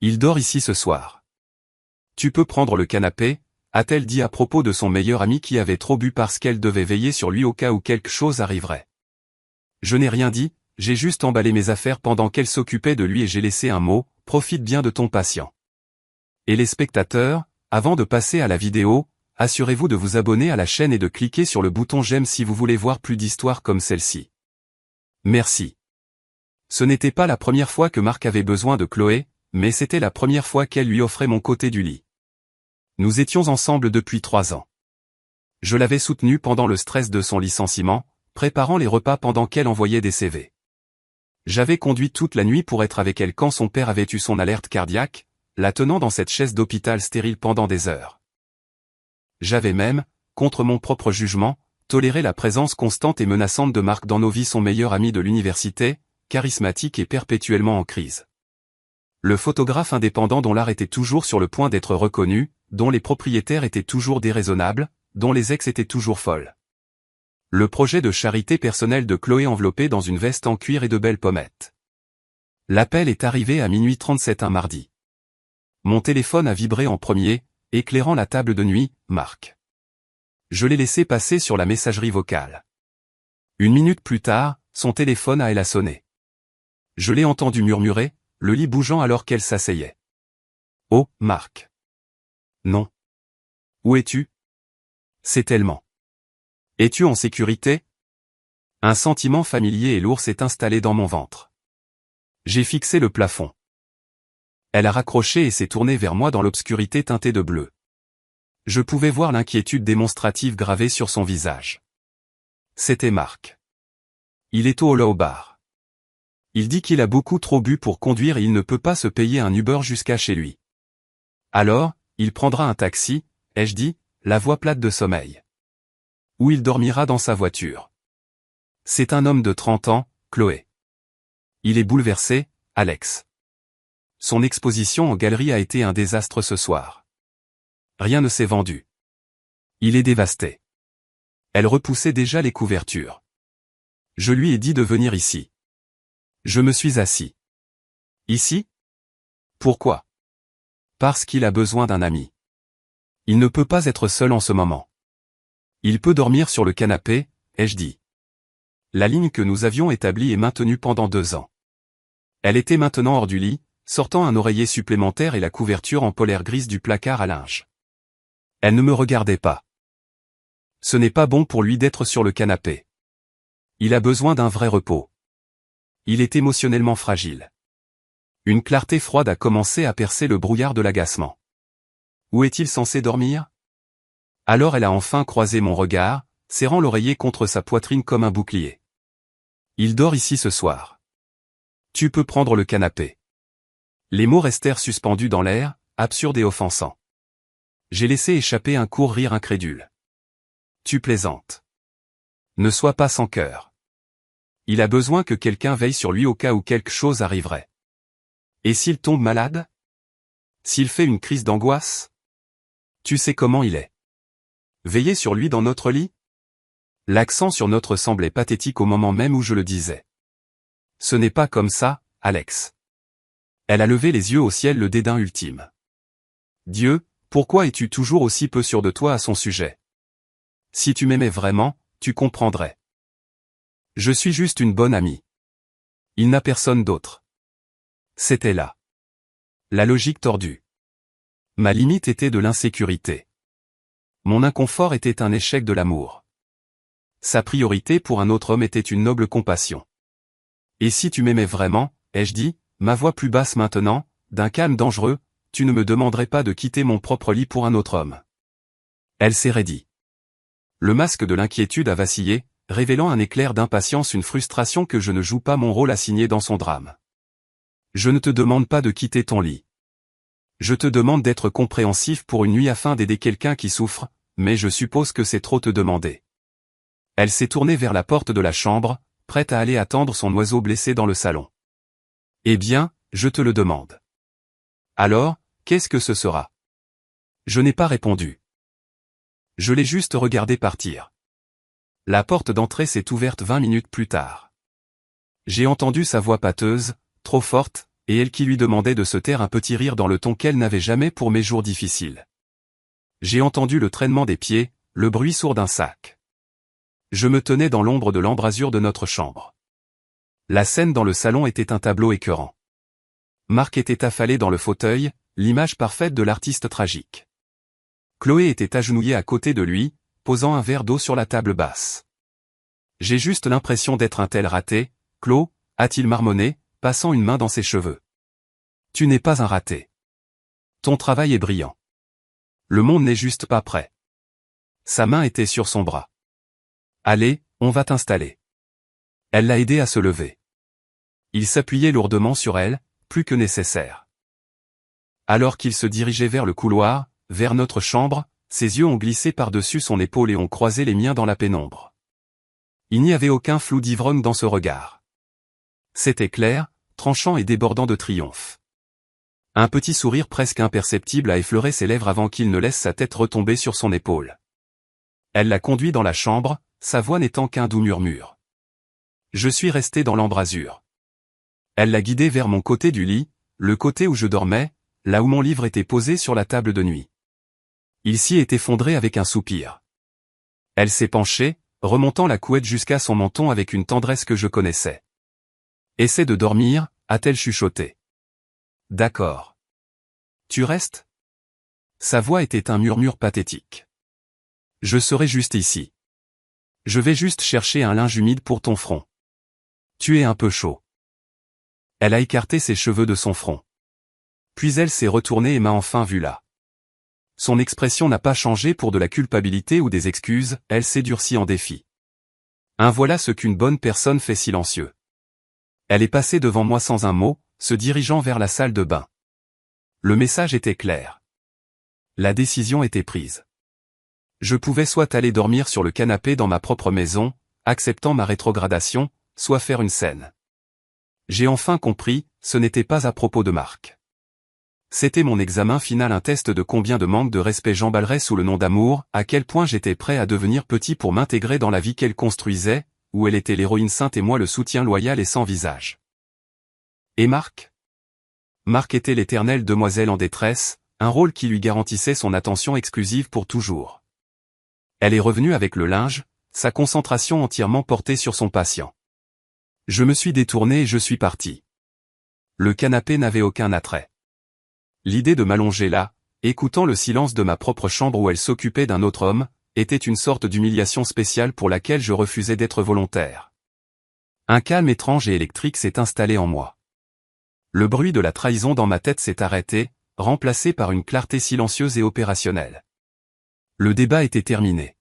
Il dort ici ce soir. Tu peux prendre le canapé, a-t-elle dit à propos de son meilleur ami qui avait trop bu parce qu'elle devait veiller sur lui au cas où quelque chose arriverait. Je n'ai rien dit, j'ai juste emballé mes affaires pendant qu'elle s'occupait de lui et j'ai laissé un mot, profite bien de ton patient. Et les spectateurs, avant de passer à la vidéo, assurez-vous de vous abonner à la chaîne et de cliquer sur le bouton j'aime si vous voulez voir plus d'histoires comme celle-ci. Merci. Ce n'était pas la première fois que Marc avait besoin de Chloé, mais c'était la première fois qu'elle lui offrait mon côté du lit. Nous étions ensemble depuis 3 ans. Je l'avais soutenue pendant le stress de son licenciement, préparant les repas pendant qu'elle envoyait des CV. J'avais conduit toute la nuit pour être avec elle quand son père avait eu son alerte cardiaque, la tenant dans cette chaise d'hôpital stérile pendant des heures. J'avais même, contre mon propre jugement, toléré la présence constante et menaçante de Marc dans nos vies, son meilleur ami de l'université, charismatique et perpétuellement en crise. Le photographe indépendant dont l'art était toujours sur le point d'être reconnu, dont les propriétaires étaient toujours déraisonnables, dont les ex étaient toujours folles. Le projet de charité personnelle de Chloé enveloppé dans une veste en cuir et de belles pommettes. L'appel est arrivé à minuit 37 un mardi. Mon téléphone a vibré en premier, éclairant la table de nuit, Marc. Je l'ai laissé passer sur la messagerie vocale. 1 minute plus tard, son téléphone a elle a sonné. Je l'ai entendu murmurer, le lit bougeant alors qu'elle s'asseyait. Oh, Marc. Non. Où es-tu? C'est tellement. Es-tu en sécurité? Un sentiment familier et lourd s'est installé dans mon ventre. J'ai fixé le plafond. Elle a raccroché et s'est tournée vers moi dans l'obscurité teintée de bleu. Je pouvais voir l'inquiétude démonstrative gravée sur son visage. C'était Marc. Il est au bar. Il dit qu'il a beaucoup trop bu pour conduire et il ne peut pas se payer un Uber jusqu'à chez lui. Alors, il prendra un taxi, ai-je dit, la voix plate de sommeil. Ou il dormira dans sa voiture. C'est un homme de 30 ans, Chloé. Il est bouleversé, Alex. Son exposition en galerie a été un désastre ce soir. Rien ne s'est vendu. Il est dévasté. Elle repoussait déjà les couvertures. Je lui ai dit de venir ici. Je me suis assis. Ici? Pourquoi? Parce qu'il a besoin d'un ami. Il ne peut pas être seul en ce moment. Il peut dormir sur le canapé, ai-je dit. La ligne que nous avions établie est maintenue pendant 2 ans. Elle était maintenant hors du lit, sortant un oreiller supplémentaire et la couverture en polaire grise du placard à linge. Elle ne me regardait pas. Ce n'est pas bon pour lui d'être sur le canapé. Il a besoin d'un vrai repos. Il est émotionnellement fragile. Une clarté froide a commencé à percer le brouillard de l'agacement. Où est-il censé dormir? Alors elle a enfin croisé mon regard, serrant l'oreiller contre sa poitrine comme un bouclier. Il dort ici ce soir. Tu peux prendre le canapé. Les mots restèrent suspendus dans l'air, absurdes et offensants. J'ai laissé échapper un court rire incrédule. Tu plaisantes. Ne sois pas sans cœur. Il a besoin que quelqu'un veille sur lui au cas où quelque chose arriverait. Et s'il tombe malade? S'il fait une crise d'angoisse? Tu sais comment il est. Veiller sur lui dans notre lit? L'accent sur notre semblait pathétique au moment même où je le disais. Ce n'est pas comme ça, Alex. Elle a levé les yeux au ciel, le dédain ultime. Dieu, pourquoi es-tu toujours aussi peu sûr de toi à son sujet? Si tu m'aimais vraiment, tu comprendrais. Je suis juste une bonne amie. Il n'a personne d'autre. C'était là. La logique tordue. Ma limite était de l'insécurité. Mon inconfort était un échec de l'amour. Sa priorité pour un autre homme était une noble compassion. Et si tu m'aimais vraiment, ai-je dit, ma voix plus basse maintenant, d'un calme dangereux, tu ne me demanderais pas de quitter mon propre lit pour un autre homme. Elle s'est raidie. Le masque de l'inquiétude a vacillé, révélant un éclair d'impatience, une frustration que je ne joue pas mon rôle assigné dans son drame. Je ne te demande pas de quitter ton lit. Je te demande d'être compréhensif pour une nuit afin d'aider quelqu'un qui souffre, mais je suppose que c'est trop te demander. Elle s'est tournée vers la porte de la chambre, prête à aller attendre son oiseau blessé dans le salon. Eh bien, je te le demande. Alors, qu'est-ce que ce sera? Je n'ai pas répondu. Je l'ai juste regardé partir. La porte d'entrée s'est ouverte 20 minutes plus tard. J'ai entendu sa voix pâteuse, trop forte, et elle qui lui demandait de se taire, un petit rire dans le ton qu'elle n'avait jamais pour mes jours difficiles. J'ai entendu le traînement des pieds, le bruit sourd d'un sac. Je me tenais dans l'ombre de l'embrasure de notre chambre. La scène dans le salon était un tableau écœurant. Marc était affalé dans le fauteuil, l'image parfaite de l'artiste tragique. Chloé était agenouillée à côté de lui, posant un verre d'eau sur la table basse. J'ai juste l'impression d'être un tel raté, Chlo, a-t-il marmonné, passant une main dans ses cheveux. Tu n'es pas un raté. Ton travail est brillant. Le monde n'est juste pas prêt. Sa main était sur son bras. Allez, on va t'installer. Elle l'a aidé à se lever. Il s'appuyait lourdement sur elle, plus que nécessaire. Alors qu'il se dirigeait vers le couloir, vers notre chambre, ses yeux ont glissé par-dessus son épaule et ont croisé les miens dans la pénombre. Il n'y avait aucun flou d'ivrogne dans ce regard. C'était clair, tranchant et débordant de triomphe. Un petit sourire presque imperceptible a effleuré ses lèvres avant qu'il ne laisse sa tête retomber sur son épaule. Elle l'a conduit dans la chambre, sa voix n'étant qu'un doux murmure. Je suis resté dans l'embrasure. Elle l'a guidé vers mon côté du lit, le côté où je dormais, là où mon livre était posé sur la table de nuit. Il s'y est effondré avec un soupir. Elle s'est penchée, remontant la couette jusqu'à son menton avec une tendresse que je connaissais. Essaie de dormir, a-t-elle chuchoté. D'accord. Tu restes ? Sa voix était un murmure pathétique. Je serai juste ici. Je vais juste chercher un linge humide pour ton front. Tu es un peu chaud. Elle a écarté ses cheveux de son front. Puis elle s'est retournée et m'a enfin vu là. Son expression n'a pas changé pour de la culpabilité ou des excuses, elle s'est durcie en défi. Voilà ce qu'une bonne personne fait silencieux. Elle est passée devant moi sans un mot, se dirigeant vers la salle de bain. Le message était clair. La décision était prise. Je pouvais soit aller dormir sur le canapé dans ma propre maison, acceptant ma rétrogradation, soit faire une scène. J'ai enfin compris, ce n'était pas à propos de Marc. C'était mon examen final, un test de combien de manque de respect j'emballerais sous le nom d'amour, à quel point j'étais prêt à devenir petit pour m'intégrer dans la vie qu'elle construisait, où elle était l'héroïne sainte et moi le soutien loyal et sans visage. Et Marc ? Marc était l'éternelle demoiselle en détresse, un rôle qui lui garantissait son attention exclusive pour toujours. Elle est revenue avec le linge, sa concentration entièrement portée sur son patient. Je me suis détourné et je suis parti. Le canapé n'avait aucun attrait. L'idée de m'allonger là, écoutant le silence de ma propre chambre où elle s'occupait d'un autre homme, était une sorte d'humiliation spéciale pour laquelle je refusais d'être volontaire. Un calme étrange et électrique s'est installé en moi. Le bruit de la trahison dans ma tête s'est arrêté, remplacé par une clarté silencieuse et opérationnelle. Le débat était terminé.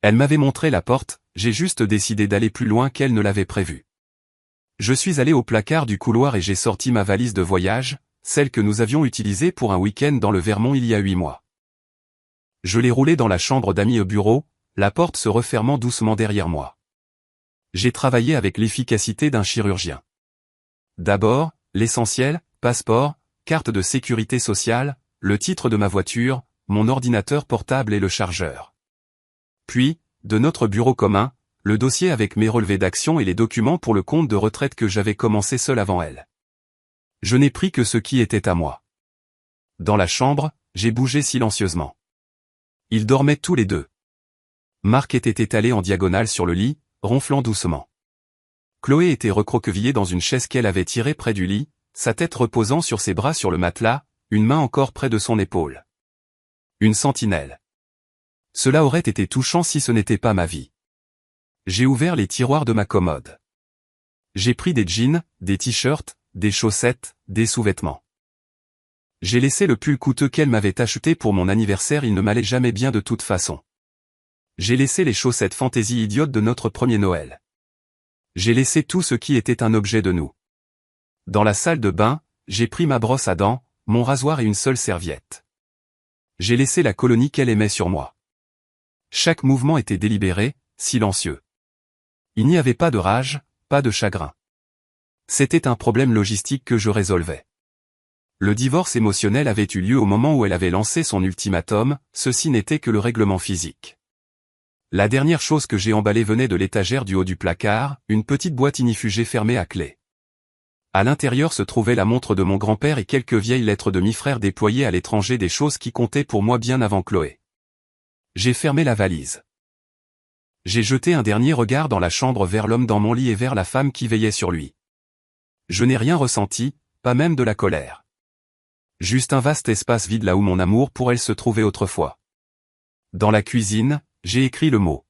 Elle m'avait montré la porte, j'ai juste décidé d'aller plus loin qu'elle ne l'avait prévu. Je suis allé au placard du couloir et j'ai sorti ma valise de voyage, celle que nous avions utilisée pour un week-end dans le Vermont il y a 8 mois. Je l'ai roulée dans la chambre d'amis au bureau, la porte se refermant doucement derrière moi. J'ai travaillé avec l'efficacité d'un chirurgien. D'abord, l'essentiel, passeport, carte de sécurité sociale, le titre de ma voiture, mon ordinateur portable et le chargeur. Puis, de notre bureau commun, le dossier avec mes relevés d'action et les documents pour le compte de retraite que j'avais commencé seul avant elle. Je n'ai pris que ce qui était à moi. Dans la chambre, j'ai bougé silencieusement. Ils dormaient tous les deux. Marc était étalé en diagonale sur le lit, ronflant doucement. Chloé était recroquevillée dans une chaise qu'elle avait tirée près du lit, sa tête reposant sur ses bras sur le matelas, une main encore près de son épaule. Une sentinelle. Cela aurait été touchant si ce n'était pas ma vie. J'ai ouvert les tiroirs de ma commode. J'ai pris des jeans, des t-shirts, des chaussettes, des sous-vêtements. J'ai laissé le pull coûteux qu'elle m'avait acheté pour mon anniversaire, il ne m'allait jamais bien de toute façon. J'ai laissé les chaussettes fantaisie idiotes de notre premier Noël. J'ai laissé tout ce qui était un objet de nous. Dans la salle de bain, j'ai pris ma brosse à dents, mon rasoir et une seule serviette. J'ai laissé la colonie qu'elle aimait sur moi. Chaque mouvement était délibéré, silencieux. Il n'y avait pas de rage, pas de chagrin. C'était un problème logistique que je résolvais. Le divorce émotionnel avait eu lieu au moment où elle avait lancé son ultimatum, ceci n'était que le règlement physique. La dernière chose que j'ai emballée venait de l'étagère du haut du placard, une petite boîte ignifugée fermée à clé. À l'intérieur se trouvait la montre de mon grand-père et quelques vieilles lettres de mi-frère déployées à l'étranger, des choses qui comptaient pour moi bien avant Chloé. J'ai fermé la valise. J'ai jeté un dernier regard dans la chambre vers l'homme dans mon lit et vers la femme qui veillait sur lui. Je n'ai rien ressenti, pas même de la colère. Juste un vaste espace vide là où mon amour pour elle se trouvait autrefois. Dans la cuisine, j'ai écrit le mot.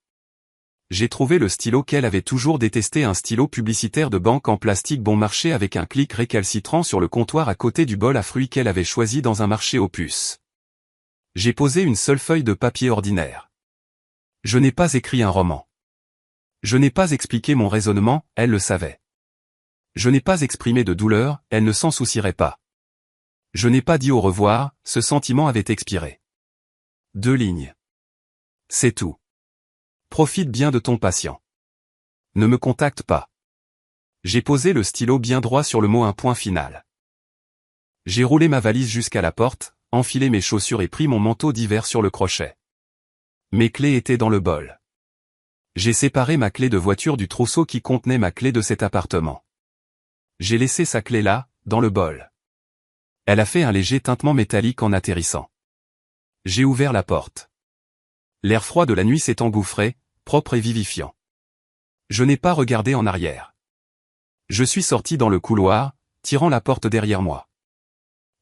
J'ai trouvé le stylo qu'elle avait toujours détesté, un stylo publicitaire de banque en plastique bon marché avec un clic récalcitrant sur le comptoir à côté du bol à fruits qu'elle avait choisi dans un marché aux puces. J'ai posé une seule feuille de papier ordinaire. Je n'ai pas écrit un roman. Je n'ai pas expliqué mon raisonnement, elle le savait. Je n'ai pas exprimé de douleur, elle ne s'en soucierait pas. Je n'ai pas dit au revoir, ce sentiment avait expiré. 2 lignes. C'est tout. Profite bien de ton patient. Ne me contacte pas. J'ai posé le stylo bien droit sur le mot, un point final. J'ai roulé ma valise jusqu'à la porte, enfilé mes chaussures et pris mon manteau d'hiver sur le crochet. Mes clés étaient dans le bol. J'ai séparé ma clé de voiture du trousseau qui contenait ma clé de cet appartement. J'ai laissé sa clé là, dans le bol. Elle a fait un léger tintement métallique en atterrissant. J'ai ouvert la porte. L'air froid de la nuit s'est engouffré, propre et vivifiant. Je n'ai pas regardé en arrière. Je suis sorti dans le couloir, tirant la porte derrière moi.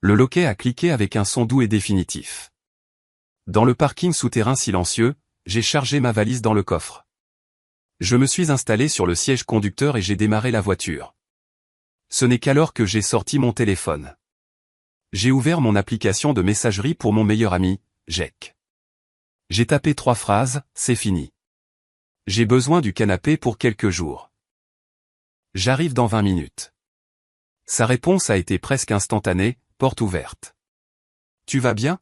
Le loquet a cliqué avec un son doux et définitif. Dans le parking souterrain silencieux, j'ai chargé ma valise dans le coffre. Je me suis installé sur le siège conducteur et j'ai démarré la voiture. Ce n'est qu'alors que j'ai sorti mon téléphone. J'ai ouvert mon application de messagerie pour mon meilleur ami, Jack. J'ai tapé 3 phrases, c'est fini. J'ai besoin du canapé pour quelques jours. J'arrive dans 20 minutes. Sa réponse a été presque instantanée, porte ouverte. Tu vas bien?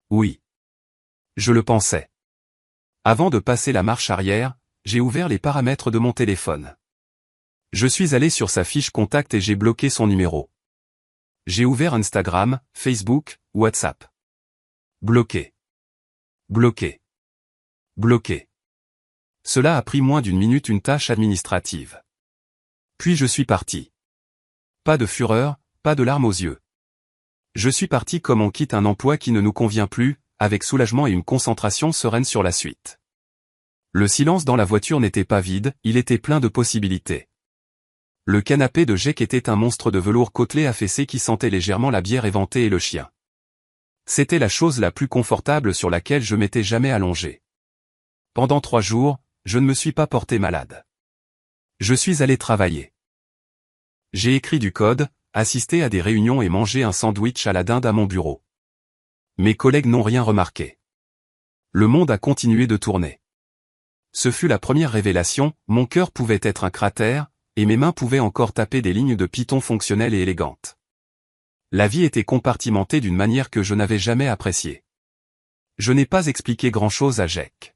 Oui. Je le pensais. Avant de passer la marche arrière, j'ai ouvert les paramètres de mon téléphone. Je suis allé sur sa fiche contact et j'ai bloqué son numéro. J'ai ouvert Instagram, Facebook, WhatsApp. Bloqué. Bloqué. Bloqué. Cela a pris moins d'1 minute, une tâche administrative. Puis je suis parti. Pas de fureur, pas de larmes aux yeux. Je suis parti comme on quitte un emploi qui ne nous convient plus, avec soulagement et une concentration sereine sur la suite. Le silence dans la voiture n'était pas vide, il était plein de possibilités. Le canapé de Jack était un monstre de velours côtelé affaissé qui sentait légèrement la bière éventée et le chien. C'était la chose la plus confortable sur laquelle je m'étais jamais allongé. Pendant 3 jours, je ne me suis pas porté malade. Je suis allé travailler. J'ai écrit du code, assisté à des réunions et mangé un sandwich à la dinde à mon bureau. Mes collègues n'ont rien remarqué. Le monde a continué de tourner. Ce fut la première révélation, mon cœur pouvait être un cratère, et mes mains pouvaient encore taper des lignes de Python fonctionnelles et élégantes. La vie était compartimentée d'une manière que je n'avais jamais appréciée. Je n'ai pas expliqué grand-chose à Jack.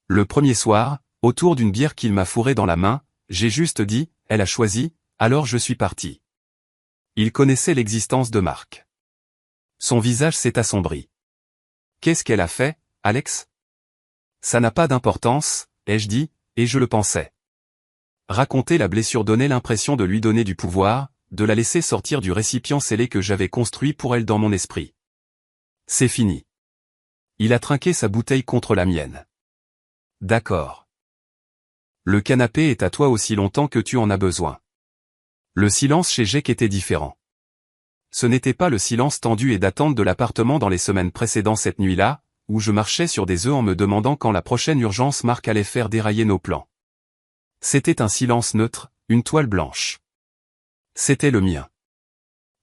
Le premier soir, autour d'une bière qu'il m'a fourrée dans la main, j'ai juste dit, elle a choisi, alors je suis parti. Il connaissait l'existence de Marc. Son visage s'est assombri. Qu'est-ce qu'elle a fait, Alex? Ça n'a pas d'importance, ai-je dit, et je le pensais. Raconter la blessure donnait l'impression de lui donner du pouvoir, de la laisser sortir du récipient scellé que j'avais construit pour elle dans mon esprit. C'est fini. Il a trinqué sa bouteille contre la mienne. D'accord. Le canapé est à toi aussi longtemps que tu en as besoin. Le silence chez Jack était différent. Ce n'était pas le silence tendu et d'attente de l'appartement dans les semaines précédant cette nuit-là, où je marchais sur des œufs en me demandant quand la prochaine urgence Marc allait faire dérailler nos plans. C'était un silence neutre, une toile blanche. C'était le mien.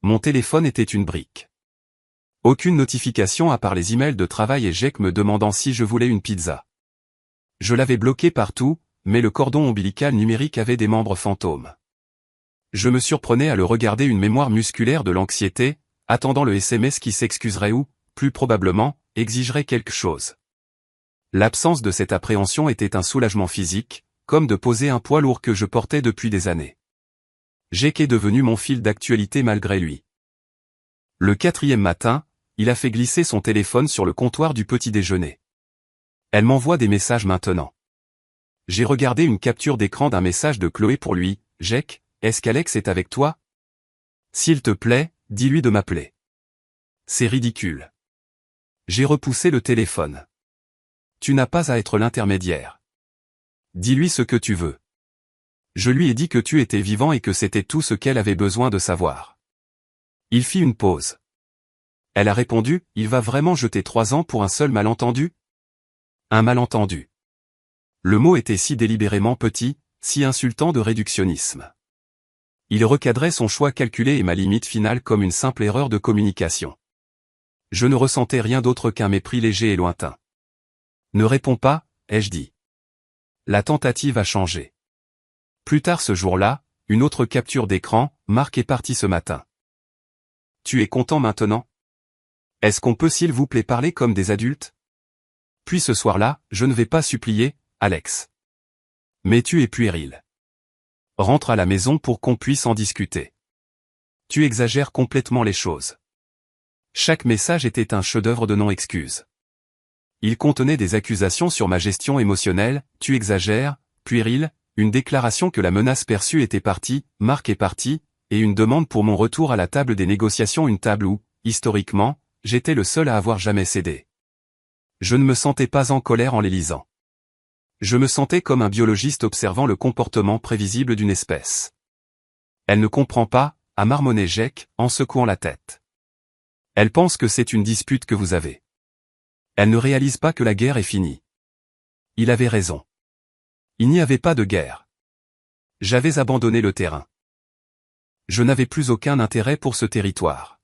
Mon téléphone était une brique. Aucune notification à part les emails de travail et Jack me demandant si je voulais une pizza. Je l'avais bloqué partout, mais le cordon ombilical numérique avait des membres fantômes. Je me surprenais à le regarder, une mémoire musculaire de l'anxiété, attendant le SMS qui s'excuserait ou, plus probablement, exigerait quelque chose. L'absence de cette appréhension était un soulagement physique, comme de poser un poids lourd que je portais depuis des années. Jack est devenu mon fil d'actualité malgré lui. Le 4e matin, il a fait glisser son téléphone sur le comptoir du petit déjeuner. Elle m'envoie des messages maintenant. J'ai regardé une capture d'écran d'un message de Chloé pour lui, Jack, est-ce qu'Alex est avec toi? S'il te plaît, dis-lui de m'appeler. C'est ridicule. J'ai repoussé le téléphone. Tu n'as pas à être l'intermédiaire. Dis-lui ce que tu veux. Je lui ai dit que tu étais vivant et que c'était tout ce qu'elle avait besoin de savoir. Il fit une pause. Elle a répondu, il va vraiment jeter 3 ans pour un seul malentendu? Un malentendu. Le mot était si délibérément petit, si insultant de réductionnisme. Il recadrait son choix calculé et ma limite finale comme une simple erreur de communication. Je ne ressentais rien d'autre qu'un mépris léger et lointain. Ne réponds pas, ai-je dit. La tentative a changé. Plus tard ce jour-là, une autre capture d'écran, Marc est parti ce matin. Tu es content maintenant? Est-ce qu'on peut s'il vous plaît parler comme des adultes? Puis ce soir-là, je ne vais pas supplier, Alex. Mais tu es puéril. Rentre à la maison pour qu'on puisse en discuter. Tu exagères complètement les choses. Chaque message était un chef-d'œuvre de non-excuse. Il contenait des accusations sur ma gestion émotionnelle, tu exagères, puéril, une déclaration que la menace perçue était partie, Marc est parti, et une demande pour mon retour à la table des négociations, une table où, historiquement, j'étais le seul à avoir jamais cédé. Je ne me sentais pas en colère en les lisant. Je me sentais comme un biologiste observant le comportement prévisible d'une espèce. Elle ne comprend pas, a marmonné Jake, en secouant la tête. Elle pense que c'est une dispute que vous avez. Elle ne réalise pas que la guerre est finie. Il avait raison. Il n'y avait pas de guerre. J'avais abandonné le terrain. Je n'avais plus aucun intérêt pour ce territoire.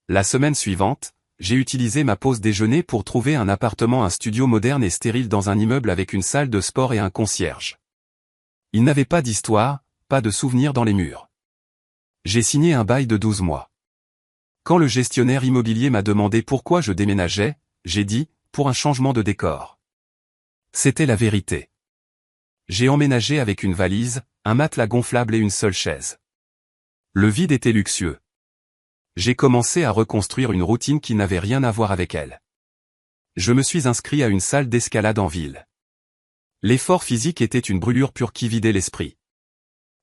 La semaine suivante, j'ai utilisé ma pause déjeuner pour trouver un appartement, un studio moderne et stérile dans un immeuble avec une salle de sport et un concierge. Il n'avait pas d'histoire, pas de souvenirs dans les murs. J'ai signé un bail de 12 mois. Quand le gestionnaire immobilier m'a demandé pourquoi je déménageais, j'ai dit, pour un changement de décor. C'était la vérité. J'ai emménagé avec une valise, un matelas gonflable et une seule chaise. Le vide était luxueux. J'ai commencé à reconstruire une routine qui n'avait rien à voir avec elle. Je me suis inscrit à une salle d'escalade en ville. L'effort physique était une brûlure pure qui vidait l'esprit.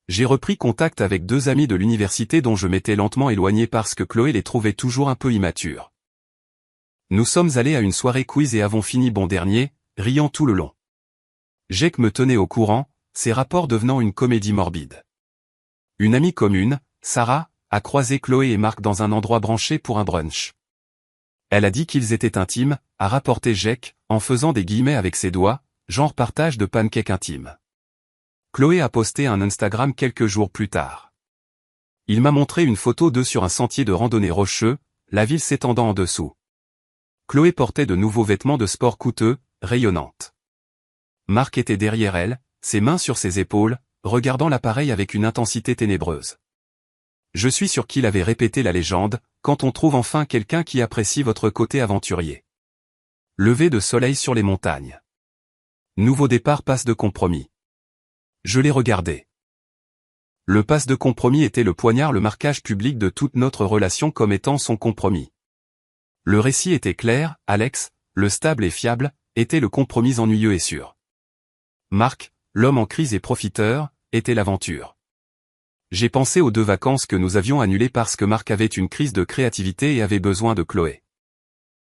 J'ai repris contact avec 2 amis de l'université dont je m'étais lentement éloigné parce que Chloé les trouvait toujours un peu immatures. Nous sommes allés à une soirée quiz et avons fini bon dernier, riant tout le long. Jake me tenait au courant, ses rapports devenant une comédie morbide. Une amie commune, Sarah, a croisé Chloé et Marc dans un endroit branché pour un brunch. Elle a dit qu'ils étaient intimes, a rapporté Jake, en faisant des guillemets avec ses doigts, genre partage de pancakes intimes. Chloé a posté un Instagram quelques jours plus tard. Il m'a montré une photo d'eux sur un sentier de randonnée rocheux, la ville s'étendant en dessous. Chloé portait de nouveaux vêtements de sport coûteux, rayonnantes. Marc était derrière elle, ses mains sur ses épaules, regardant l'appareil avec une intensité ténébreuse. Je suis sûr qu'il avait répété la légende, quand on trouve enfin quelqu'un qui apprécie votre côté aventurier. Lever de soleil sur les montagnes. Nouveau départ, passe de compromis. Je l'ai regardé. Le passe de compromis était le poignard, le marquage public de toute notre relation comme étant son compromis. Le récit était clair, Alex, le stable et fiable, était le compromis ennuyeux et sûr. Marc, l'homme en crise et profiteur, était l'aventure. J'ai pensé aux 2 vacances que nous avions annulées parce que Marc avait une crise de créativité et avait besoin de Chloé.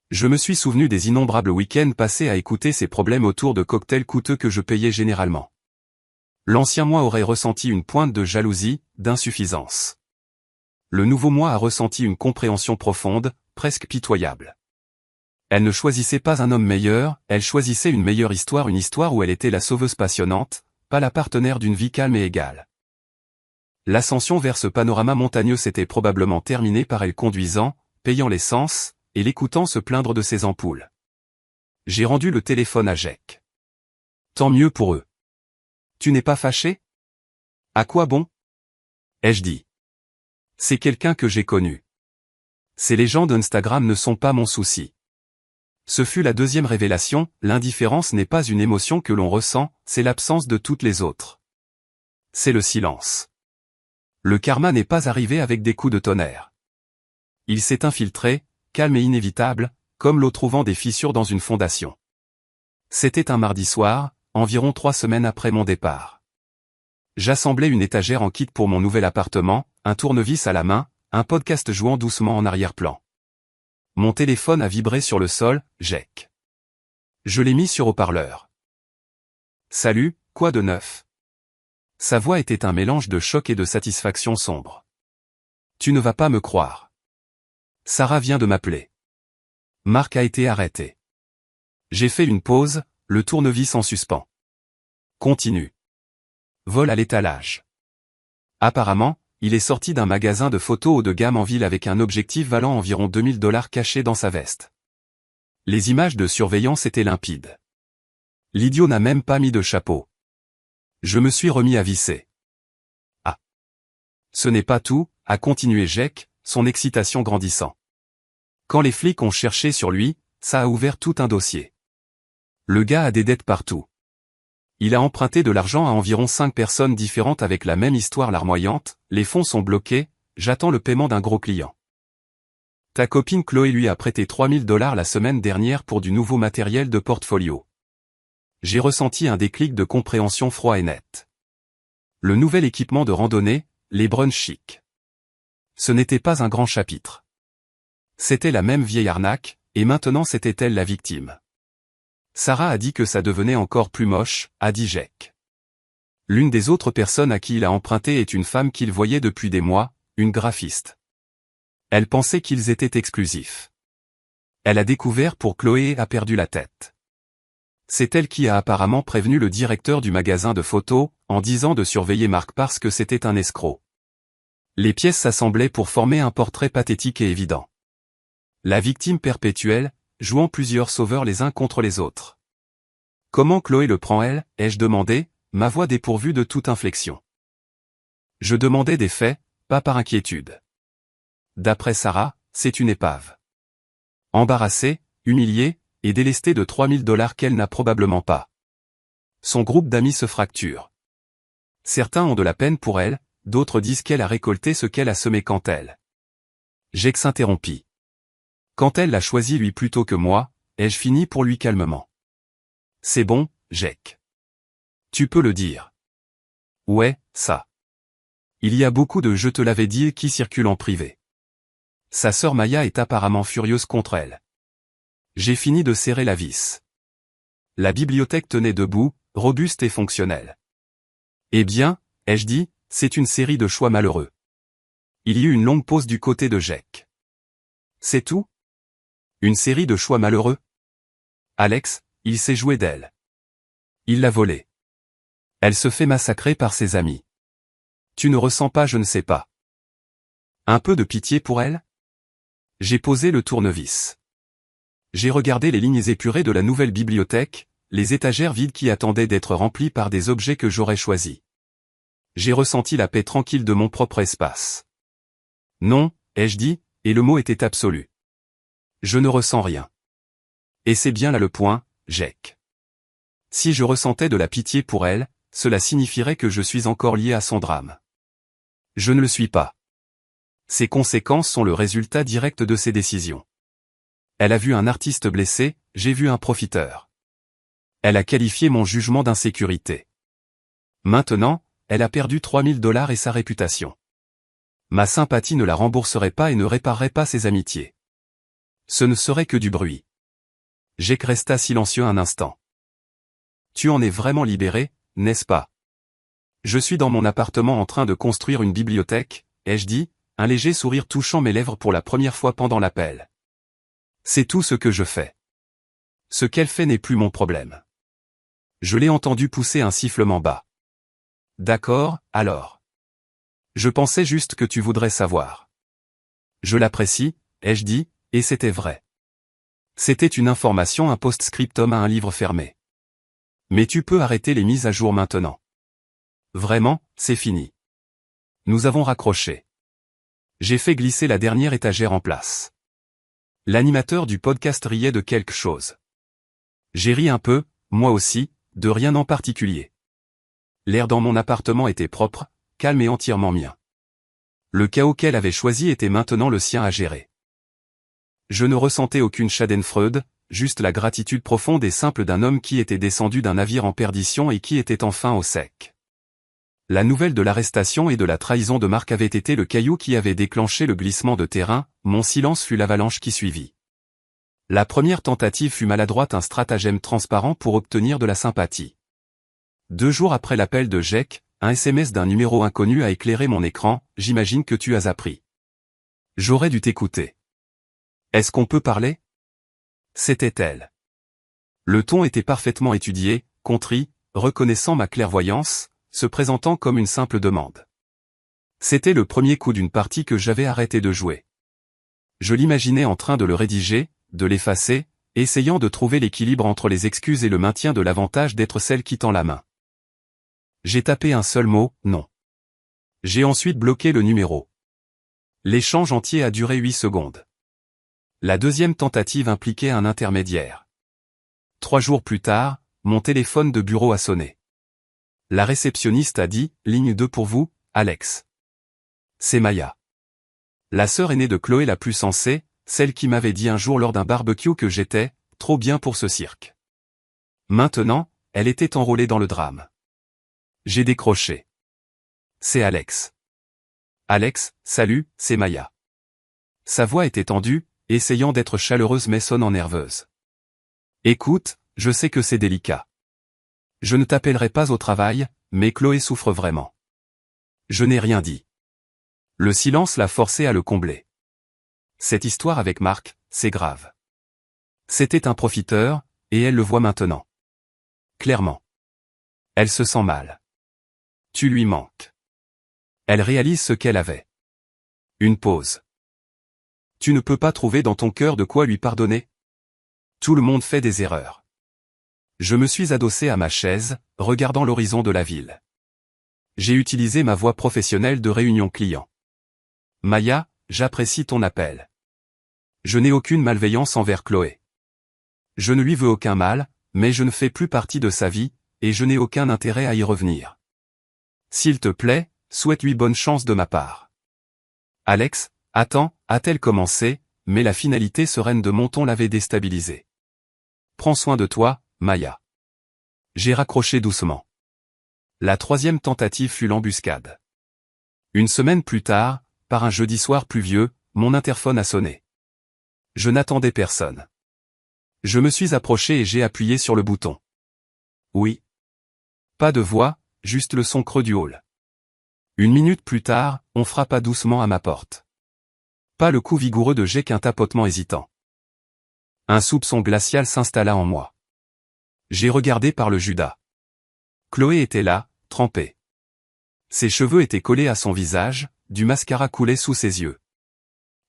Je me suis souvenu des innombrables week-ends passés à écouter ses problèmes autour de cocktails coûteux que je payais généralement. L'ancien moi aurait ressenti une pointe de jalousie, d'insuffisance. Le nouveau moi a ressenti une compréhension profonde, presque pitoyable. Elle ne choisissait pas un homme meilleur, elle choisissait une meilleure histoire, une histoire où elle était la sauveuse passionnante, pas la partenaire d'une vie calme et égale. L'ascension vers ce panorama montagneux s'était probablement terminée par elle conduisant, payant l'essence, et l'écoutant se plaindre de ses ampoules. J'ai rendu le téléphone à Jake. Tant mieux pour eux. Tu n'es pas fâché? À quoi bon? Ai-je dit. C'est quelqu'un que j'ai connu. Ces légendes Instagram ne sont pas mon souci. Ce fut la 2e révélation, l'indifférence n'est pas une émotion que l'on ressent, c'est l'absence de toutes les autres. C'est le silence. Le karma n'est pas arrivé avec des coups de tonnerre. Il s'est infiltré, calme et inévitable, comme l'eau trouvant des fissures dans une fondation. C'était un mardi soir, environ 3 semaines après mon départ. J'assemblais une étagère en kit pour mon nouvel appartement, un tournevis à la main, un podcast jouant doucement en arrière-plan. Mon téléphone a vibré sur le sol, Jake. Je l'ai mis sur haut-parleur. Salut, quoi de neuf? Sa voix était un mélange de choc et de satisfaction sombre. Tu ne vas pas me croire. Sarah vient de m'appeler. Marc a été arrêté. J'ai fait une pause, le tournevis en suspens. Continue. Vol à l'étalage. Apparemment, il est sorti d'un magasin de photos haut de gamme en ville avec un objectif valant environ $2000 caché dans sa veste. Les images de surveillance étaient limpides. L'idiot n'a même pas mis de chapeau. Je me suis remis à visser. Ah. Ce n'est pas tout, a continué Jake, son excitation grandissant. Quand les flics ont cherché sur lui, ça a ouvert tout un dossier. Le gars a des dettes partout. Il a emprunté de l'argent à environ 5 personnes différentes avec la même histoire larmoyante, les fonds sont bloqués, j'attends le paiement d'un gros client. Ta copine Chloé lui a prêté $3000 la semaine dernière pour du nouveau matériel de portfolio. J'ai ressenti un déclic de compréhension froid et net. Le nouvel équipement de randonnée, les brunchs chics. Ce n'était pas un grand chapitre. C'était la même vieille arnaque, et maintenant c'était elle la victime. Sarah a dit que ça devenait encore plus moche, a dit Jake. L'une des autres personnes à qui il a emprunté est une femme qu'il voyait depuis des mois, une graphiste. Elle pensait qu'ils étaient exclusifs. Elle a découvert pour Chloé et a perdu la tête. C'est elle qui a apparemment prévenu le directeur du magasin de photos, en disant de surveiller Marc parce que c'était un escroc. Les pièces s'assemblaient pour former un portrait pathétique et évident. La victime perpétuelle, jouant plusieurs sauveurs les uns contre les autres. Comment Chloé le prend elle, ai-je demandé, ma voix dépourvue de toute inflexion. Je demandais des faits, pas par inquiétude. D'après Sarah, c'est une épave. Embarrassée, humiliée, et délestée de $3000 qu'elle n'a probablement pas. Son groupe d'amis se fracture. Certains ont de la peine pour elle, d'autres disent qu'elle a récolté ce qu'elle a semé quand elle. Jake s'interrompit. Quand elle l'a choisi lui plutôt que moi, ai-je fini pour lui calmement. C'est bon, Jake. Tu peux le dire. Ouais, ça. Il y a beaucoup de je te l'avais dit qui circulent en privé. Sa sœur Maya est apparemment furieuse contre elle. J'ai fini de serrer la vis. La bibliothèque tenait debout, robuste et fonctionnelle. Eh bien, ai-je dit, c'est une série de choix malheureux. Il y eut une longue pause du côté de Jake. C'est tout? Une série de choix malheureux? Alex, il s'est joué d'elle. Il l'a volée. Elle se fait massacrer par ses amis. Tu ne ressens pas je ne sais pas. Un peu de pitié pour elle? J'ai posé le tournevis. J'ai regardé les lignes épurées de la nouvelle bibliothèque, les étagères vides qui attendaient d'être remplies par des objets que j'aurais choisis. J'ai ressenti la paix tranquille de mon propre espace. Non, ai-je dit, et le mot était absolu. Je ne ressens rien. Et c'est bien là le point, Jake. Si je ressentais de la pitié pour elle, cela signifierait que je suis encore lié à son drame. Je ne le suis pas. Ses conséquences sont le résultat direct de ses décisions. Elle a vu un artiste blessé, j'ai vu un profiteur. Elle a qualifié mon jugement d'insécurité. Maintenant, elle a perdu $3000 et sa réputation. Ma sympathie ne la rembourserait pas et ne réparerait pas ses amitiés. Ce ne serait que du bruit. Jake resta silencieux un instant. Tu en es vraiment libéré, n'est-ce pas? Je suis dans mon appartement en train de construire une bibliothèque, ai-je dit, un léger sourire touchant mes lèvres pour la première fois pendant l'appel. C'est tout ce que je fais. Ce qu'elle fait n'est plus mon problème. Je l'ai entendu pousser un sifflement bas. D'accord, alors. Je pensais juste que tu voudrais savoir. Je l'apprécie, ai-je dit, et c'était vrai. C'était une information, un post-scriptum à un livre fermé. Mais tu peux arrêter les mises à jour maintenant. Vraiment, c'est fini. Nous avons raccroché. J'ai fait glisser la dernière étagère en place. L'animateur du podcast riait de quelque chose. J'ai ri un peu, moi aussi, de rien en particulier. L'air dans mon appartement était propre, calme et entièrement mien. Le chaos qu'elle avait choisi était maintenant le sien à gérer. Je ne ressentais aucune schadenfreude, juste la gratitude profonde et simple d'un homme qui était descendu d'un navire en perdition et qui était enfin au sec. La nouvelle de l'arrestation et de la trahison de Marc avait été le caillou qui avait déclenché le glissement de terrain, mon silence fut l'avalanche qui suivit. La première tentative fut maladroite, un stratagème transparent pour obtenir de la sympathie. 2 jours après l'appel de Jack, un SMS d'un numéro inconnu a éclairé mon écran, j'imagine que tu as appris. J'aurais dû t'écouter. Est-ce qu'on peut parler? C'était elle. Le ton était parfaitement étudié, contrit, reconnaissant ma clairvoyance, se présentant comme une simple demande. C'était le premier coup d'une partie que j'avais arrêté de jouer. Je l'imaginais en train de le rédiger, de l'effacer, essayant de trouver l'équilibre entre les excuses et le maintien de l'avantage d'être celle qui tend la main. J'ai tapé un seul mot, non. J'ai ensuite bloqué le numéro. L'échange entier a duré 8 secondes. La deuxième tentative impliquait un intermédiaire. 3 jours plus tard, mon téléphone de bureau a sonné. La réceptionniste a dit, ligne 2 pour vous, Alex. C'est Maya. La sœur aînée de Chloé la plus sensée, celle qui m'avait dit un jour lors d'un barbecue que j'étais, trop bien pour ce cirque. Maintenant, elle était enrôlée dans le drame. J'ai décroché. C'est Alex. Alex, salut, c'est Maya. Sa voix était tendue, essayant d'être chaleureuse mais sonnant nerveuse. Écoute, je sais que c'est délicat. Je ne t'appellerai pas au travail, mais Chloé souffre vraiment. Je n'ai rien dit. Le silence l'a forcé à le combler. Cette histoire avec Marc, c'est grave. C'était un profiteur, et elle le voit maintenant. Clairement. Elle se sent mal. Tu lui manques. Elle réalise ce qu'elle avait. Une pause. Tu ne peux pas trouver dans ton cœur de quoi lui pardonner? Tout le monde fait des erreurs. Je me suis adossé à ma chaise, regardant l'horizon de la ville. J'ai utilisé ma voix professionnelle de réunion client. Maya, j'apprécie ton appel. Je n'ai aucune malveillance envers Chloé. Je ne lui veux aucun mal, mais je ne fais plus partie de sa vie, et je n'ai aucun intérêt à y revenir. S'il te plaît, souhaite-lui bonne chance de ma part. Alex, attends, a-t-elle commencé, mais la finalité sereine de mon ton l'avait déstabilisé. Prends soin de toi, Maya. J'ai raccroché doucement. La troisième tentative fut l'embuscade. Une semaine plus tard, par un jeudi soir pluvieux, mon interphone a sonné. Je n'attendais personne. Je me suis approché et j'ai appuyé sur le bouton. Oui. Pas de voix, juste le son creux du hall. 1 minute plus tard, on frappa doucement à ma porte. Pas le coup vigoureux de Jack, qu'un tapotement hésitant. Un soupçon glacial s'installa en moi. J'ai regardé par le Judas. Chloé était là, trempée. Ses cheveux étaient collés à son visage, du mascara coulait sous ses yeux.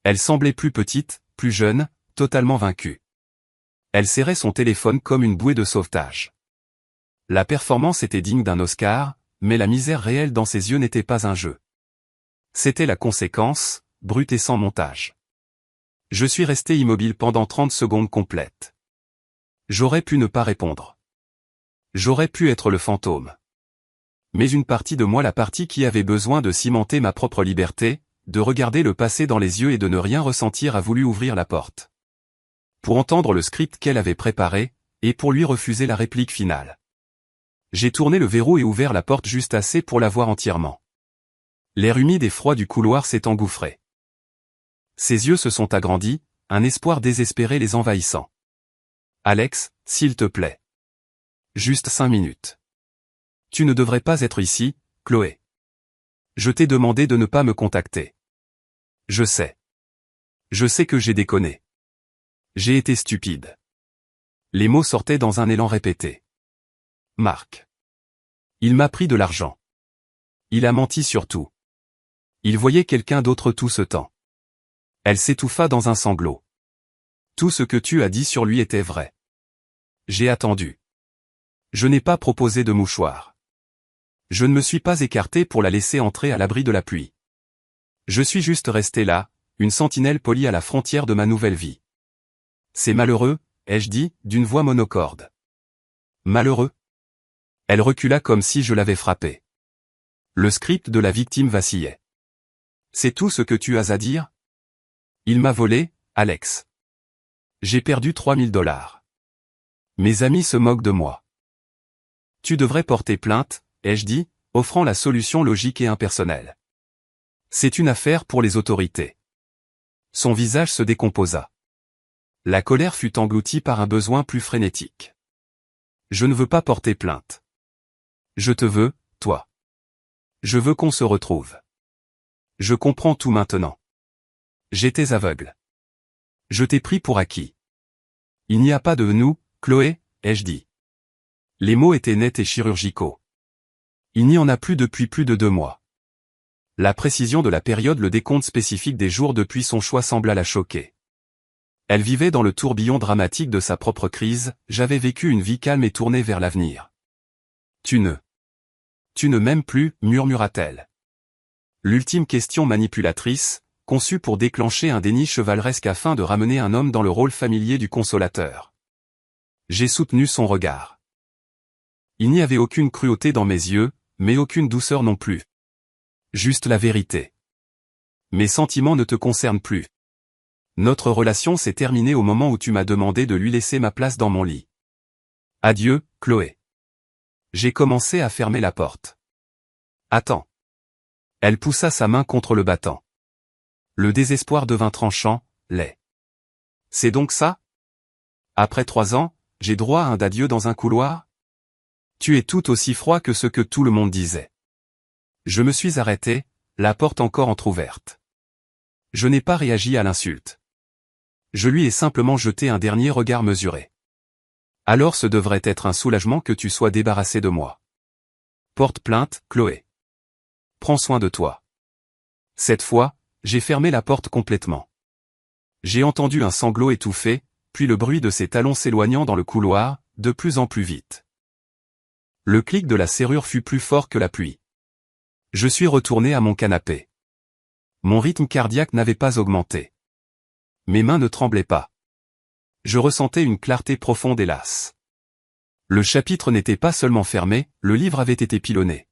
Elle semblait plus petite, plus jeune, totalement vaincue. Elle serrait son téléphone comme une bouée de sauvetage. La performance était digne d'un Oscar, mais la misère réelle dans ses yeux n'était pas un jeu. C'était la conséquence, brute et sans montage. Je suis resté immobile pendant 30 secondes complètes. J'aurais pu ne pas répondre. J'aurais pu être le fantôme. Mais une partie de moi, la partie qui avait besoin de cimenter ma propre liberté, de regarder le passé dans les yeux et de ne rien ressentir, a voulu ouvrir la porte. Pour entendre le script qu'elle avait préparé, et pour lui refuser la réplique finale. J'ai tourné le verrou et ouvert la porte juste assez pour la voir entièrement. L'air humide et froid du couloir s'est engouffré. Ses yeux se sont agrandis, un espoir désespéré les envahissant. Alex, s'il te plaît. Juste 5 minutes. Tu ne devrais pas être ici, Chloé. Je t'ai demandé de ne pas me contacter. Je sais. Je sais que j'ai déconné. J'ai été stupide. Les mots sortaient dans un élan répété. Marc. Il m'a pris de l'argent. Il a menti sur tout. Il voyait quelqu'un d'autre tout ce temps. Elle s'étouffa dans un sanglot. Tout ce que tu as dit sur lui était vrai. J'ai attendu. Je n'ai pas proposé de mouchoir. Je ne me suis pas écarté pour la laisser entrer à l'abri de la pluie. Je suis juste resté là, une sentinelle polie à la frontière de ma nouvelle vie. C'est malheureux, ai-je dit, d'une voix monocorde. Malheureux? Elle recula comme si je l'avais frappée. Le script de la victime vacillait. C'est tout ce que tu as à dire? Il m'a volé, Alex. J'ai perdu 3000 $. Mes amis se moquent de moi. Tu devrais porter plainte, ai-je dit, offrant la solution logique et impersonnelle. C'est une affaire pour les autorités. Son visage se décomposa. La colère fut engloutie par un besoin plus frénétique. Je ne veux pas porter plainte. Je te veux, toi. Je veux qu'on se retrouve. Je comprends tout maintenant. J'étais aveugle. Je t'ai pris pour acquis. Il n'y a pas de nous, Chloé, ai-je dit. Les mots étaient nets et chirurgicaux. Il n'y en a plus depuis plus de 2 mois. La précision de la période, le décompte spécifique des jours depuis son choix sembla la choquer. Elle vivait dans le tourbillon dramatique de sa propre crise, j'avais vécu une vie calme et tournée vers l'avenir. Tu ne m'aimes plus, murmura-t-elle. L'ultime question manipulatrice, conçue pour déclencher un déni chevaleresque afin de ramener un homme dans le rôle familier du consolateur. J'ai soutenu son regard. Il n'y avait aucune cruauté dans mes yeux, mais aucune douceur non plus. Juste la vérité. Mes sentiments ne te concernent plus. Notre relation s'est terminée au moment où tu m'as demandé de lui laisser ma place dans mon lit. Adieu, Chloé. J'ai commencé à fermer la porte. Attends. Elle poussa sa main contre le battant. Le désespoir devint tranchant, laid. C'est donc ça? Après 3 ans, j'ai droit à un adieu dans un couloir? Tu es tout aussi froid que ce que tout le monde disait. Je me suis arrêté, la porte encore entr'ouverte. Je n'ai pas réagi à l'insulte. Je lui ai simplement jeté un dernier regard mesuré. Alors ce devrait être un soulagement que tu sois débarrassé de moi. Porte plainte, Chloé. Prends soin de toi. Cette fois, j'ai fermé la porte complètement. J'ai entendu un sanglot étouffé, puis le bruit de ses talons s'éloignant dans le couloir, de plus en plus vite. Le clic de la serrure fut plus fort que la pluie. Je suis retourné à mon canapé. Mon rythme cardiaque n'avait pas augmenté. Mes mains ne tremblaient pas. Je ressentais une clarté profonde et lasse. Le chapitre n'était pas seulement fermé, le livre avait été pilonné.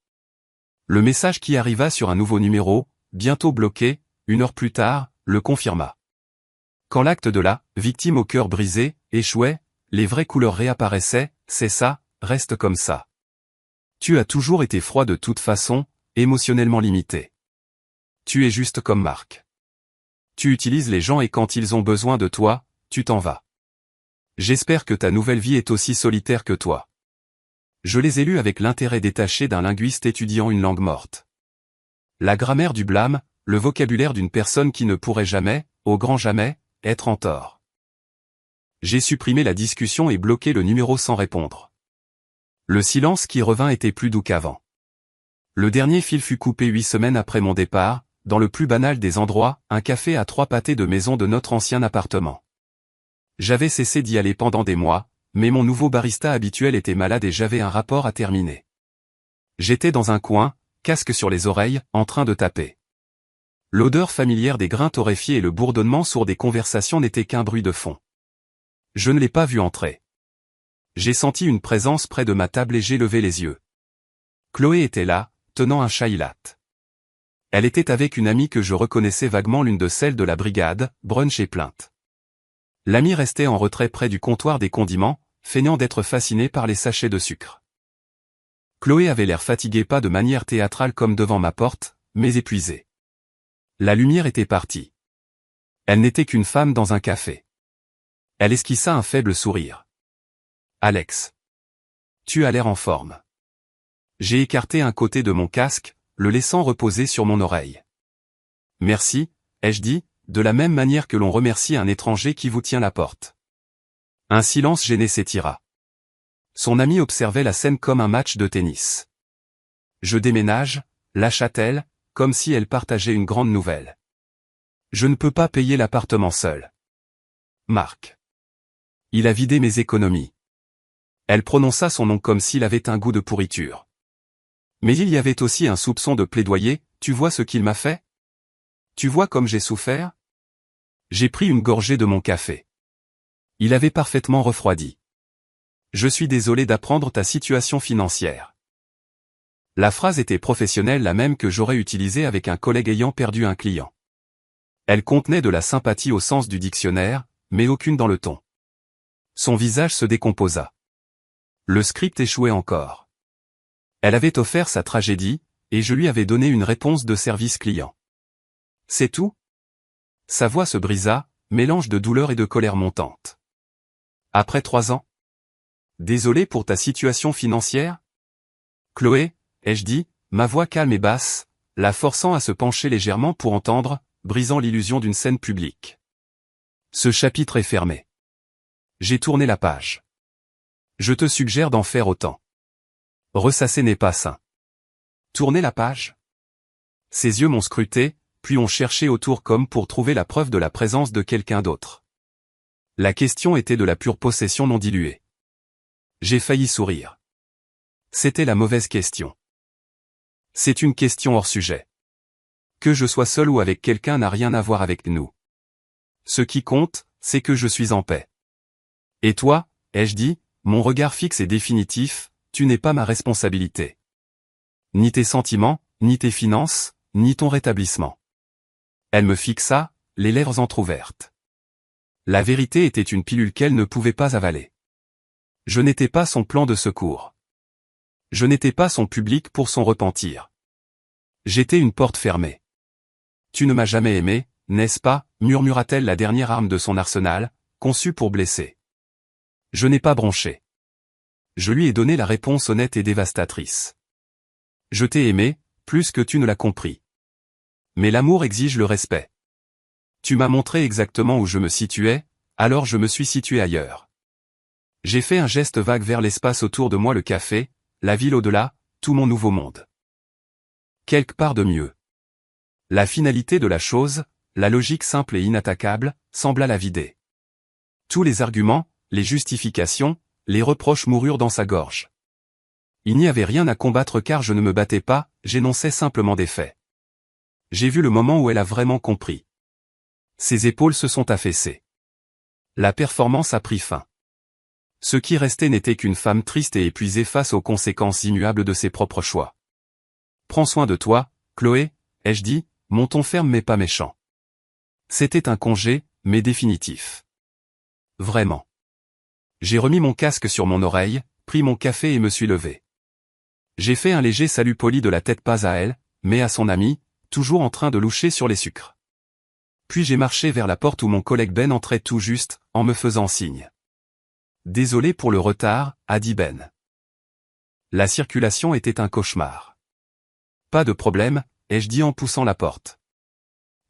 Le message qui arriva sur un nouveau numéro, bientôt bloqué, 1 heure plus tard, le confirma. Quand l'acte de la victime au cœur brisé échouait, les vraies couleurs réapparaissaient, c'est ça, reste comme ça. Tu as toujours été froid de toute façon, émotionnellement limité. Tu es juste comme Marc. Tu utilises les gens et quand ils ont besoin de toi, tu t'en vas. J'espère que ta nouvelle vie est aussi solitaire que toi. Je les ai lus avec l'intérêt détaché d'un linguiste étudiant une langue morte. La grammaire du blâme, le vocabulaire d'une personne qui ne pourrait jamais, au grand jamais, être en tort. J'ai supprimé la discussion et bloqué le numéro sans répondre. Le silence qui revint était plus doux qu'avant. Le dernier fil fut coupé 8 semaines après mon départ, dans le plus banal des endroits, un café à 3 pâtés de maison de notre ancien appartement. J'avais cessé d'y aller pendant des mois, mais mon nouveau barista habituel était malade et j'avais un rapport à terminer. J'étais dans un coin, casque sur les oreilles, en train de taper. L'odeur familière des grains torréfiés et le bourdonnement sourd des conversations n'étaient qu'un bruit de fond. Je ne l'ai pas vu entrer. J'ai senti une présence près de ma table et j'ai levé les yeux. Chloé était là, tenant un chai latte. Elle était avec une amie que je reconnaissais vaguement, l'une de celles de la brigade, brunch et plainte. L'amie restait en retrait près du comptoir des condiments, feignant d'être fascinée par les sachets de sucre. Chloé avait l'air fatiguée, pas de manière théâtrale comme devant ma porte, mais épuisée. La lumière était partie. Elle n'était qu'une femme dans un café. Elle esquissa un faible sourire. Alex. Tu as l'air en forme. J'ai écarté un côté de mon casque, le laissant reposer sur mon oreille. Merci, ai-je dit, de la même manière que l'on remercie un étranger qui vous tient la porte. Un silence gêné s'étira. Son ami observait la scène comme un match de tennis. Je déménage, lâcha-t-elle, comme si elle partageait une grande nouvelle. Je ne peux pas payer l'appartement seul. Marc. Il a vidé mes économies. Elle prononça son nom comme s'il avait un goût de pourriture. Mais il y avait aussi un soupçon de plaidoyer, tu vois ce qu'il m'a fait? Tu vois comme j'ai souffert? J'ai pris une gorgée de mon café. Il avait parfaitement refroidi. Je suis désolé d'apprendre ta situation financière. La phrase était professionnelle, la même que j'aurais utilisée avec un collègue ayant perdu un client. Elle contenait de la sympathie au sens du dictionnaire, mais aucune dans le ton. Son visage se décomposa. Le script échouait encore. Elle avait offert sa tragédie, et je lui avais donné une réponse de service client. C'est tout? Sa voix se brisa, mélange de douleur et de colère montante. Après 3 ans? Désolé pour ta situation financière? Chloé, ai-je dit, ma voix calme et basse, la forçant à se pencher légèrement pour entendre, brisant l'illusion d'une scène publique. Ce chapitre est fermé. J'ai tourné la page. Je te suggère d'en faire autant. Ressasser n'est pas sain. Tourner la page? Ses yeux m'ont scruté, puis ont cherché autour comme pour trouver la preuve de la présence de quelqu'un d'autre. La question était de la pure possession non diluée. J'ai failli sourire. C'était la mauvaise question. C'est une question hors sujet. Que je sois seul ou avec quelqu'un n'a rien à voir avec nous. Ce qui compte, c'est que je suis en paix. Et toi, ai-je dit, mon regard fixe et définitif, tu n'es pas ma responsabilité. Ni tes sentiments, ni tes finances, ni ton rétablissement. Elle me fixa, les lèvres entr'ouvertes. La vérité était une pilule qu'elle ne pouvait pas avaler. Je n'étais pas son plan de secours. Je n'étais pas son public pour son repentir. J'étais une porte fermée. Tu ne m'as jamais aimé, n'est-ce pas, murmura-t-elle, la dernière arme de son arsenal, conçue pour blesser. Je n'ai pas bronché. Je lui ai donné la réponse honnête et dévastatrice. Je t'ai aimé, plus que tu ne l'as compris. Mais l'amour exige le respect. Tu m'as montré exactement où je me situais, alors je me suis situé ailleurs. J'ai fait un geste vague vers l'espace autour de moi, le café, la ville au-delà, tout mon nouveau monde. Quelque part de mieux. La finalité de la chose, la logique simple et inattaquable, sembla la vider. Tous les arguments, les justifications, les reproches moururent dans sa gorge. Il n'y avait rien à combattre car je ne me battais pas, j'énonçais simplement des faits. J'ai vu le moment où elle a vraiment compris. Ses épaules se sont affaissées. La performance a pris fin. Ce qui restait n'était qu'une femme triste et épuisée face aux conséquences immuables de ses propres choix. Prends soin de toi, Chloé, ai-je dit, mon ton ferme mais pas méchant. C'était un congé, mais définitif. Vraiment. J'ai remis mon casque sur mon oreille, pris mon café et me suis levé. J'ai fait un léger salut poli de la tête pas à elle, mais à son ami, toujours en train de loucher sur les sucres. Puis j'ai marché vers la porte où mon collègue Ben entrait tout juste, en me faisant signe. Désolé pour le retard, a dit Ben. La circulation était un cauchemar. Pas de problème, ai-je dit en poussant la porte.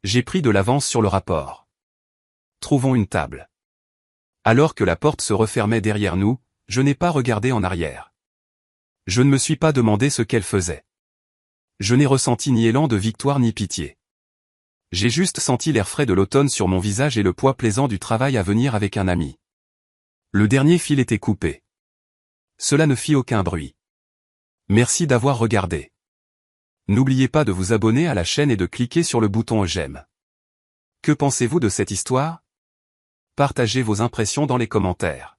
J'ai pris de l'avance sur le rapport. Trouvons une table. Alors que la porte se refermait derrière nous, je n'ai pas regardé en arrière. Je ne me suis pas demandé ce qu'elle faisait. Je n'ai ressenti ni élan de victoire ni pitié. J'ai juste senti l'air frais de l'automne sur mon visage et le poids plaisant du travail à venir avec un ami. Le dernier fil était coupé. Cela ne fit aucun bruit. Merci d'avoir regardé. N'oubliez pas de vous abonner à la chaîne et de cliquer sur le bouton j'aime. Que pensez-vous de cette histoire? Partagez vos impressions dans les commentaires.